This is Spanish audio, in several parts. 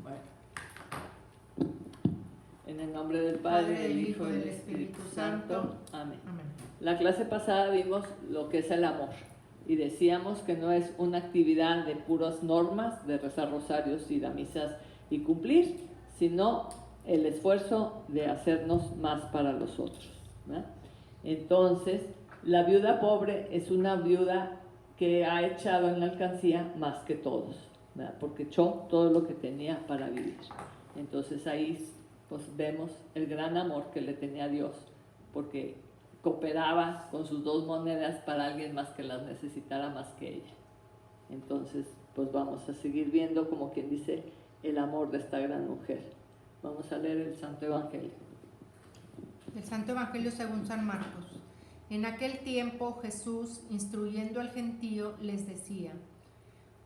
Bueno. En el nombre del Padre, del Hijo y del Espíritu Santo. Amén. Amén. La clase pasada vimos lo que es el amor y decíamos que no es una actividad de puras normas, de rezar rosarios, ir a misas y cumplir, sino el esfuerzo de hacernos más para los otros, ¿verdad? Entonces, la viuda pobre es una viuda que ha echado en la alcancía más que todos, ¿verdad? Porque echó todo lo que tenía para vivir. Entonces ahí pues vemos el gran amor que le tenía a Dios, porque cooperaba con sus 2 monedas para alguien más que las necesitara más que ella. Entonces pues vamos a seguir viendo, como quien dice, el amor de esta gran mujer. Vamos a leer el Santo Evangelio. El Santo Evangelio según San Marcos. En aquel tiempo Jesús, instruyendo al gentío, les decía: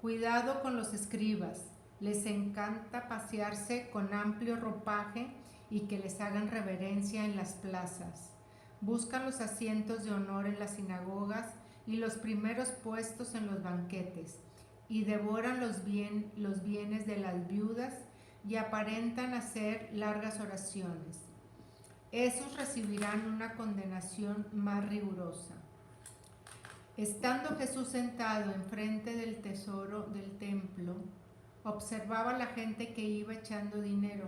cuidado con los escribas, les encanta pasearse con amplio ropaje y que les hagan reverencia en las plazas. Buscan los asientos de honor en las sinagogas y los primeros puestos en los banquetes, y devoran los bienes de las viudas y aparentan hacer largas oraciones. Esos recibirán una condenación más rigurosa. Estando Jesús sentado enfrente del tesoro del templo, observaba a la gente que iba echando dinero.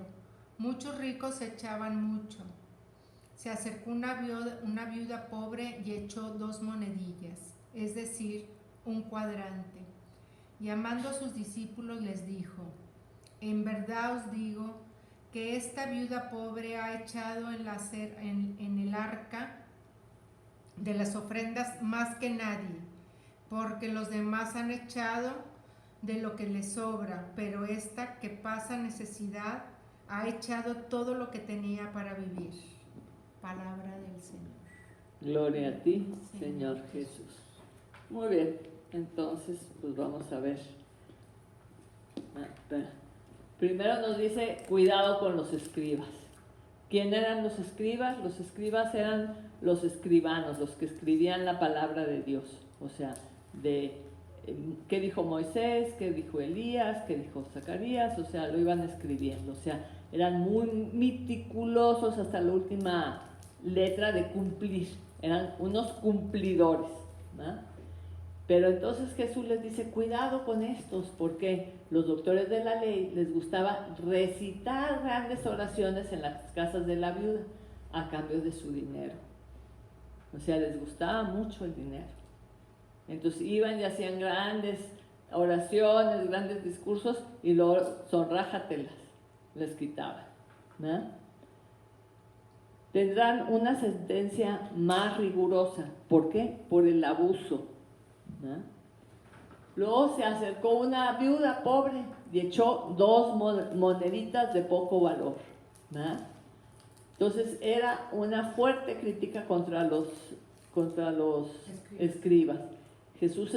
Muchos ricos echaban mucho. Se acercó una viuda pobre y echó 2 monedillas, es decir, un cuadrante. Llamando a sus discípulos les dijo: en verdad os digo que esta viuda pobre ha echado en el arca de las ofrendas más que nadie, porque los demás han echado de lo que les sobra, pero esta que pasa necesidad ha echado todo lo que tenía para vivir. Palabra del Señor. Gloria a ti, Señor Jesús. Muy bien, entonces pues vamos a ver. Primero nos dice cuidado con los escribas. ¿Quién eran los escribas? Los escribas eran los escribanos, los que escribían la palabra de Dios. O sea, de qué dijo Moisés, qué dijo Elías, qué dijo Zacarías, o sea, lo iban escribiendo. O sea, eran muy meticulosos hasta la última letra de cumplir. Eran unos cumplidores, ¿no? Pero entonces Jesús les dice, cuidado con estos, porque los doctores de la ley les gustaba recitar grandes oraciones en las casas de la viuda a cambio de su dinero. O sea, les gustaba mucho el dinero. Entonces iban y hacían grandes oraciones, grandes discursos, y luego sonrájatelas, les quitaban, ¿no? Tendrán una sentencia más rigurosa. ¿Por qué? Por el abuso, ¿no? Luego se acercó una viuda pobre y echó 2 moneditas de poco valor, ¿no? Entonces era una fuerte crítica contra los escribas. Jesús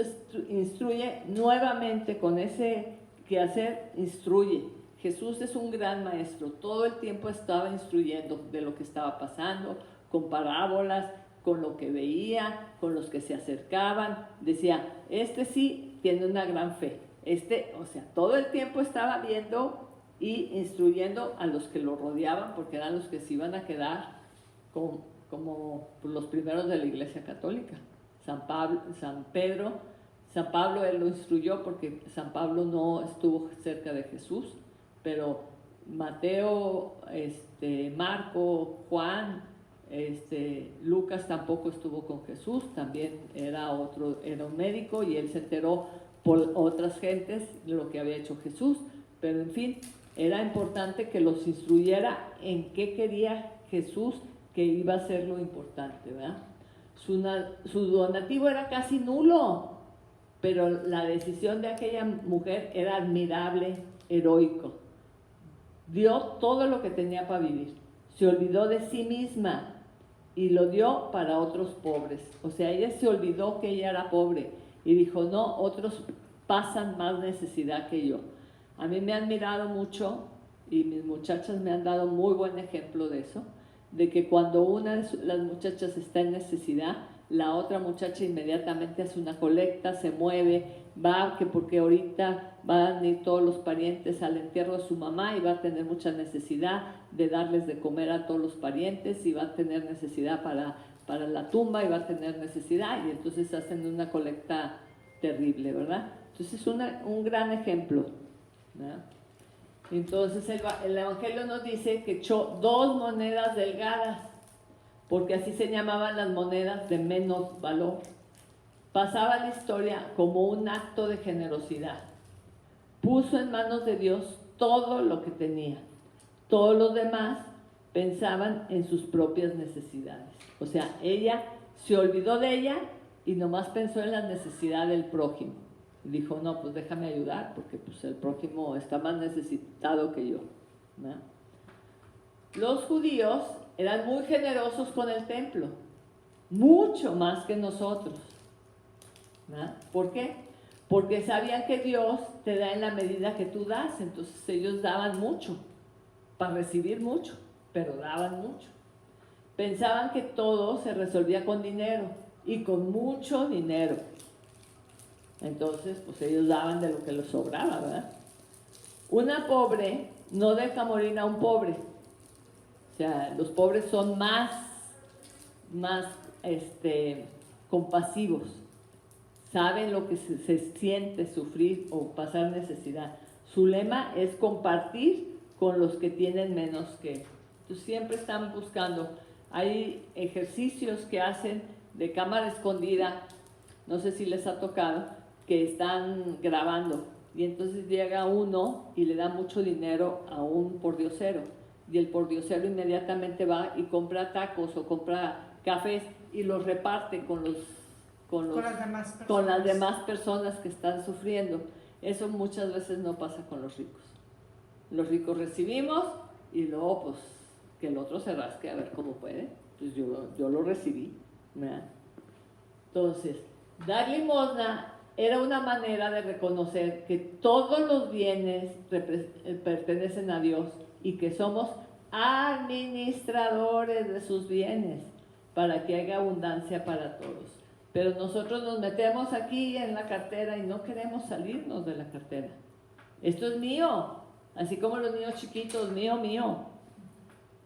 instruye nuevamente con ese quehacer, instruye. Jesús es un gran maestro, todo el tiempo estaba instruyendo de lo que estaba pasando, con parábolas, con lo que veía, con los que se acercaban. Decía, este sí tiene una gran fe. O sea, todo el tiempo estaba viendo y instruyendo a los que lo rodeaban, porque eran los que se iban a quedar como los primeros de la Iglesia Católica. San Pablo él lo instruyó porque San Pablo no estuvo cerca de Jesús, pero Mateo, Marco, Juan, Lucas tampoco estuvo con Jesús, también era un médico y él se enteró por otras gentes de lo que había hecho Jesús, pero en fin, era importante que los instruyera en qué quería Jesús que iba a ser lo importante, ¿verdad? Su donativo era casi nulo, pero la decisión de aquella mujer era admirable, heroico. Dio todo lo que tenía para vivir, se olvidó de sí misma y lo dio para otros pobres. O sea, ella se olvidó que ella era pobre y dijo, no, otros pasan más necesidad que yo. A mí me han admirado mucho y mis muchachas me han dado muy buen ejemplo de eso, de que cuando una de las muchachas está en necesidad, la otra muchacha inmediatamente hace una colecta, se mueve, va, que porque ahorita van a ir todos los parientes al entierro de su mamá y va a tener mucha necesidad de darles de comer a todos los parientes y va a tener necesidad para la tumba y va a tener necesidad, y entonces hacen una colecta terrible, ¿verdad? Entonces es un gran ejemplo, ¿verdad? Entonces el Evangelio nos dice que echó 2 monedas delgadas, porque así se llamaban las monedas de menos valor. Pasaba la historia como un acto de generosidad. Puso en manos de Dios todo lo que tenía. Todos los demás pensaban en sus propias necesidades. O sea, ella se olvidó de ella y nomás pensó en la necesidad del prójimo. Dijo, no, pues déjame ayudar porque pues, el prójimo está más necesitado que yo, ¿no? Los judíos eran muy generosos con el templo, mucho más que nosotros, ¿no? ¿Por qué? Porque sabían que Dios te da en la medida que tú das, entonces ellos daban mucho, para recibir mucho, pero daban mucho. Pensaban que todo se resolvía con dinero, y con mucho dinero. Entonces, pues ellos daban de lo que les sobraba, ¿verdad? Una pobre no deja morir a un pobre. O sea, los pobres son más compasivos. Saben lo que se siente sufrir o pasar necesidad. Su lema es compartir con los que tienen menos que. Entonces siempre están buscando. Hay ejercicios que hacen de cámara escondida, no sé si les ha tocado, que están grabando. Y entonces llega uno y le da mucho dinero a un pordiosero. Y el pordiosero inmediatamente va y compra tacos o compra cafés y los reparte con las demás personas que están sufriendo. Eso muchas veces no pasa con los ricos. Los ricos recibimos y luego pues que el otro se rasque a ver cómo puede. Pues yo lo recibí, ¿verdad? Entonces, dar limosna era una manera de reconocer que todos los bienes pertenecen a Dios y que somos administradores de sus bienes para que haya abundancia para todos. Pero nosotros nos metemos aquí en la cartera y no queremos salirnos de la cartera. Esto es mío, así como los niños chiquitos, mío, mío.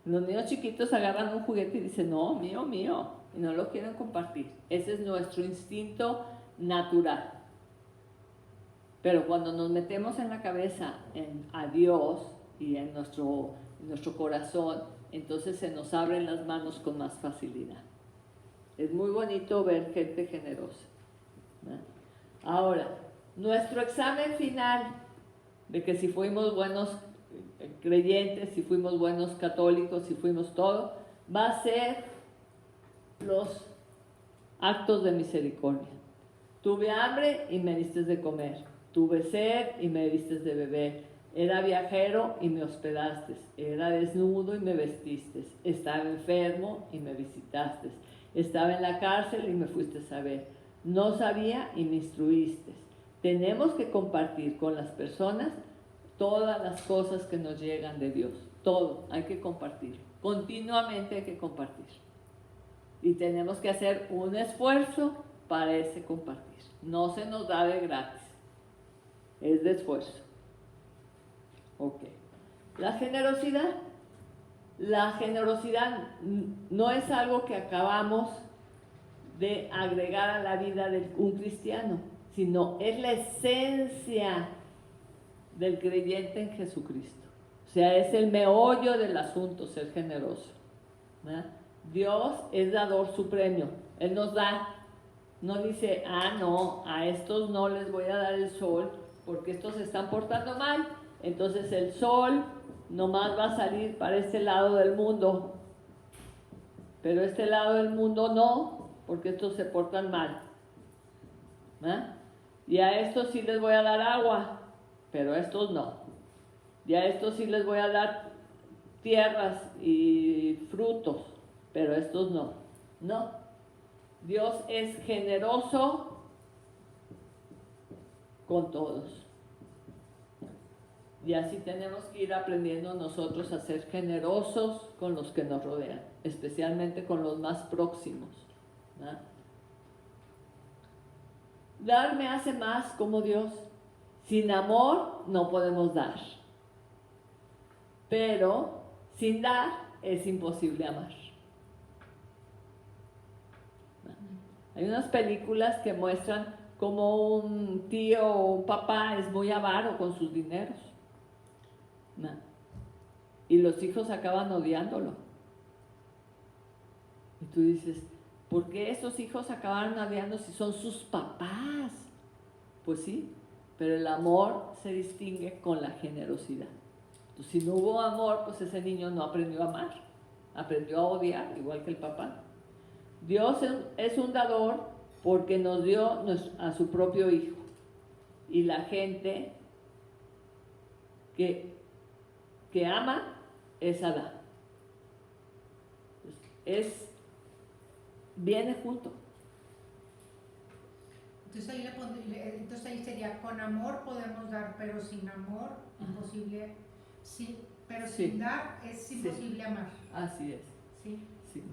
Los niños chiquitos agarran un juguete y dicen, no, mío, mío, y no lo quieren compartir. Ese es nuestro instinto natural. Pero cuando nos metemos en la cabeza a Dios y en nuestro corazón, entonces se nos abren las manos con más facilidad. Es muy bonito ver gente generosa, ¿no? Ahora, nuestro examen final de que si fuimos buenos creyentes, si fuimos buenos católicos, si fuimos todo, va a ser los actos de misericordia. Tuve hambre y me diste de comer. Tuve sed y me diste de beber. Era viajero y me hospedaste. Era desnudo y me vestiste. Estaba enfermo y me visitaste. Estaba en la cárcel y me fuiste a ver. No sabía y me instruiste. Tenemos que compartir con las personas todas las cosas que nos llegan de Dios. Todo hay que compartir. Continuamente hay que compartir. Y tenemos que hacer un esfuerzo para ese compartir. No se nos da de gratis. Es de esfuerzo. Ok. La generosidad. La generosidad no es algo que acabamos de agregar a la vida de un cristiano, sino es la esencia del creyente en Jesucristo. O sea, es el meollo del asunto, ser generoso, ¿verdad? Dios es dador supremo. Él nos da. No dice, no, a estos no les voy a dar el sol porque estos se están portando mal. Entonces el sol nomás va a salir para este lado del mundo. Pero este lado del mundo no, porque estos se portan mal. Y a estos sí les voy a dar agua, pero a estos no. Y a estos sí les voy a dar tierras y frutos, pero a estos no. No. Dios es generoso con todos. Y así tenemos que ir aprendiendo nosotros a ser generosos con los que nos rodean, especialmente con los más próximos, ¿no? Dar me hace más como Dios. Sin amor no podemos dar. Pero sin dar es imposible amar. Hay unas películas que muestran cómo un tío o un papá es muy avaro con sus dineros. Y los hijos acaban odiándolo. Y tú dices, ¿por qué esos hijos acabaron odiando si son sus papás? Pues sí, pero el amor se distingue con la generosidad. Entonces, si no hubo amor, pues ese niño no aprendió a amar, aprendió a odiar, igual que el papá. Dios es un dador porque nos dio a su propio hijo. Y la gente que ama, esa da. Viene junto. Entonces ahí sería, con amor podemos dar, pero sin amor, imposible. Sí, pero sin dar es imposible amar. Así es. Sí.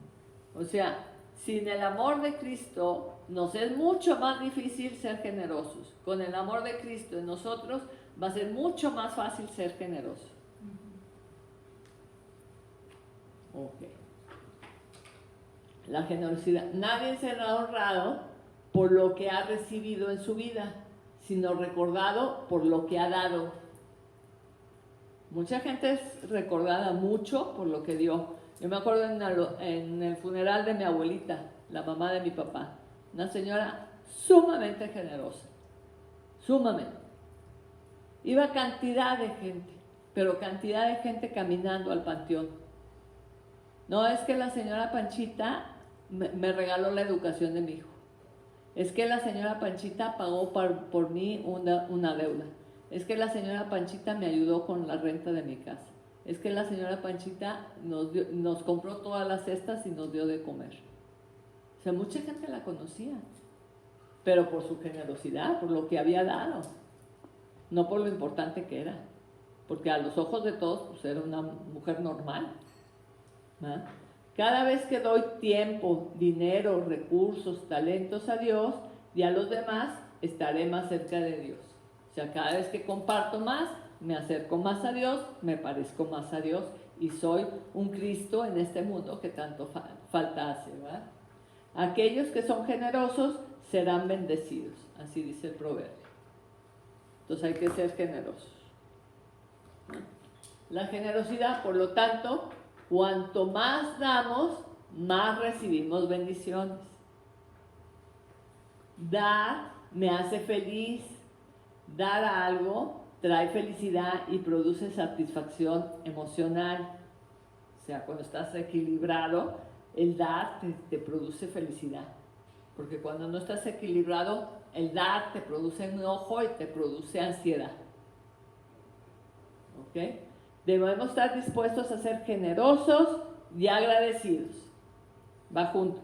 O sea, sin el amor de Cristo nos es mucho más difícil ser generosos. Con el amor de Cristo en nosotros va a ser mucho más fácil ser generosos. Ok. La generosidad. Nadie será honrado por lo que ha recibido en su vida, sino recordado por lo que ha dado. Mucha gente es recordada mucho por lo que dio. Yo me acuerdo en el funeral de mi abuelita, la mamá de mi papá, una señora sumamente generosa, sumamente. Iba cantidad de gente, pero cantidad de gente caminando al panteón. No es que la señora Panchita me regaló la educación de mi hijo. Es que la señora Panchita pagó por mí una deuda. Es que la señora Panchita me ayudó con la renta de mi casa. Es que la señora Panchita nos compró todas las cestas y nos dio de comer. O sea, mucha gente la conocía, pero por su generosidad, por lo que había dado, no por lo importante que era. Porque a los ojos de todos, pues era una mujer normal. ¿Ah? Cada vez que doy tiempo, dinero, recursos, talentos a Dios y a los demás, estaré más cerca de Dios. O sea, cada vez que comparto más, me acerco más a Dios, me parezco más a Dios y soy un Cristo en este mundo que tanto falta hace, ¿verdad? Aquellos que son generosos serán bendecidos, así dice el proverbio. Entonces hay que ser generosos. La generosidad, por lo tanto, cuanto más damos, más recibimos bendiciones. Dar me hace feliz. Dar algo trae felicidad y produce satisfacción emocional. O sea, cuando estás equilibrado, el dar te produce felicidad. Porque cuando no estás equilibrado, el dar te produce enojo y te produce ansiedad. ¿Ok? Debemos estar dispuestos a ser generosos y agradecidos. Va junto.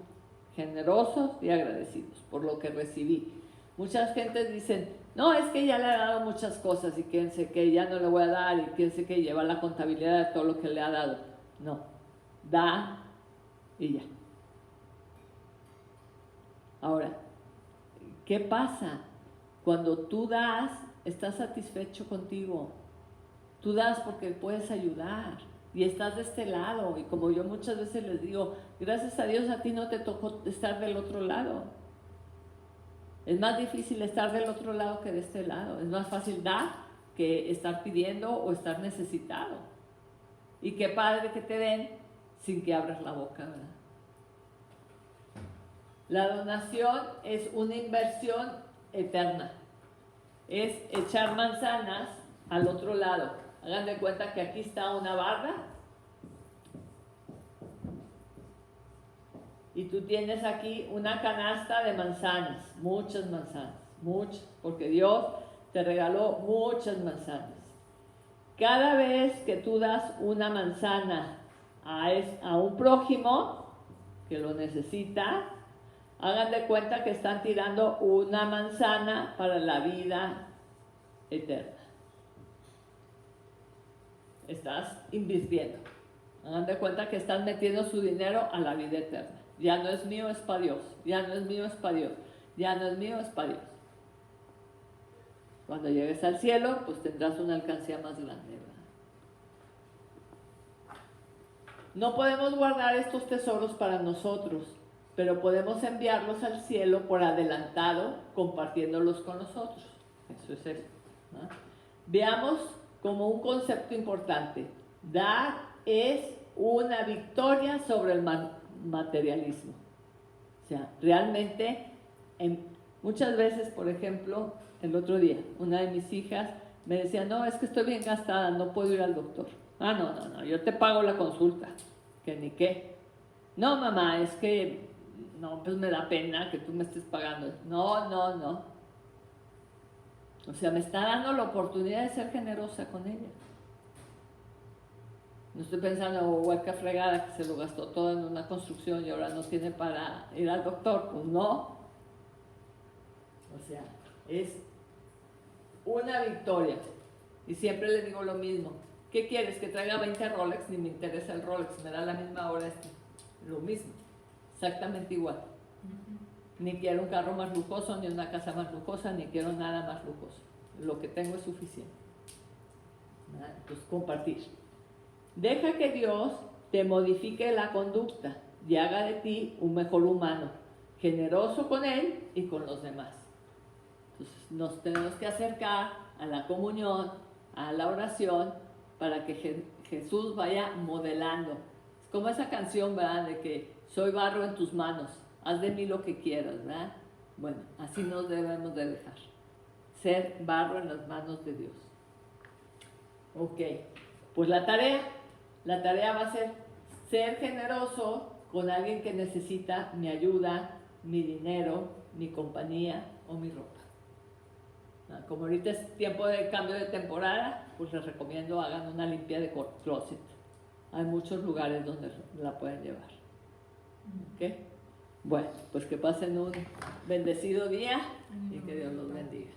Generosos y agradecidos por lo que recibí. Muchas gentes dicen, no, es que ya le ha dado muchas cosas y piense que ya no le voy a dar y piense que lleva la contabilidad de todo lo que le ha dado. No, da y ya. Ahora, ¿qué pasa? Cuando tú das, estás satisfecho contigo. Tú das porque puedes ayudar y estás de este lado. Y como yo muchas veces les digo, gracias a Dios a ti no te tocó estar del otro lado. Es más difícil estar del otro lado que de este lado. Es más fácil dar que estar pidiendo o estar necesitado. Y qué padre que te den sin que abras la boca, ¿verdad? La donación es una inversión eterna. Es echar manzanas al otro lado. Hagan de cuenta que aquí está una barra y tú tienes aquí una canasta de manzanas, muchas, porque Dios te regaló muchas manzanas. Cada vez que tú das una manzana a un prójimo que lo necesita, hagan de cuenta que están tirando una manzana para la vida eterna. Estás invirtiendo. Hagan de cuenta que están metiendo su dinero a la vida eterna. Ya no es mío, es para Dios. Ya no es mío, es para Dios. Ya no es mío, es para Dios. Cuando llegues al cielo, pues tendrás una alcancía más grande, ¿verdad? No podemos guardar estos tesoros para nosotros, pero podemos enviarlos al cielo por adelantado, compartiéndolos con nosotros. Eso es eso, ¿no? Veamos como un concepto importante. Dar es una victoria sobre el materialismo. O sea, realmente, muchas veces, por ejemplo, el otro día, una de mis hijas me decía, no, es que estoy bien gastada, no puedo ir al doctor. Ah, no, yo te pago la consulta, que ni qué. No, mamá, es que, no, pues me da pena que tú me estés pagando. No. O sea, me está dando la oportunidad de ser generosa con ella. No estoy pensando, hueca fregada, que se lo gastó todo en una construcción y ahora no tiene para ir al doctor. Pues no. O sea, es una victoria. Y siempre le digo lo mismo. ¿Qué quieres? ¿Que traiga 20 Rolex? Ni me interesa el Rolex. Me da la misma hora lo mismo. Exactamente igual. Ni quiero un carro más lujoso, ni una casa más lujosa, ni quiero nada más lujoso. Lo que tengo es suficiente. Entonces, compartir. Deja que Dios te modifique la conducta y haga de ti un mejor humano, generoso con Él y con los demás. Entonces, nos tenemos que acercar a la comunión, a la oración, para que Jesús vaya modelando. Es como esa canción, ¿verdad? De que soy barro en tus manos, haz de mí lo que quieras, ¿verdad? Bueno, así nos debemos de dejar. Ser barro en las manos de Dios. Ok, pues la tarea va a ser generoso con alguien que necesita mi ayuda, mi dinero, mi compañía o mi ropa. Como ahorita es tiempo de cambio de temporada, pues les recomiendo hagan una limpia de closet. Hay muchos lugares donde la pueden llevar. ¿Ok? Bueno, pues que pasen un bendecido día y que Dios los bendiga.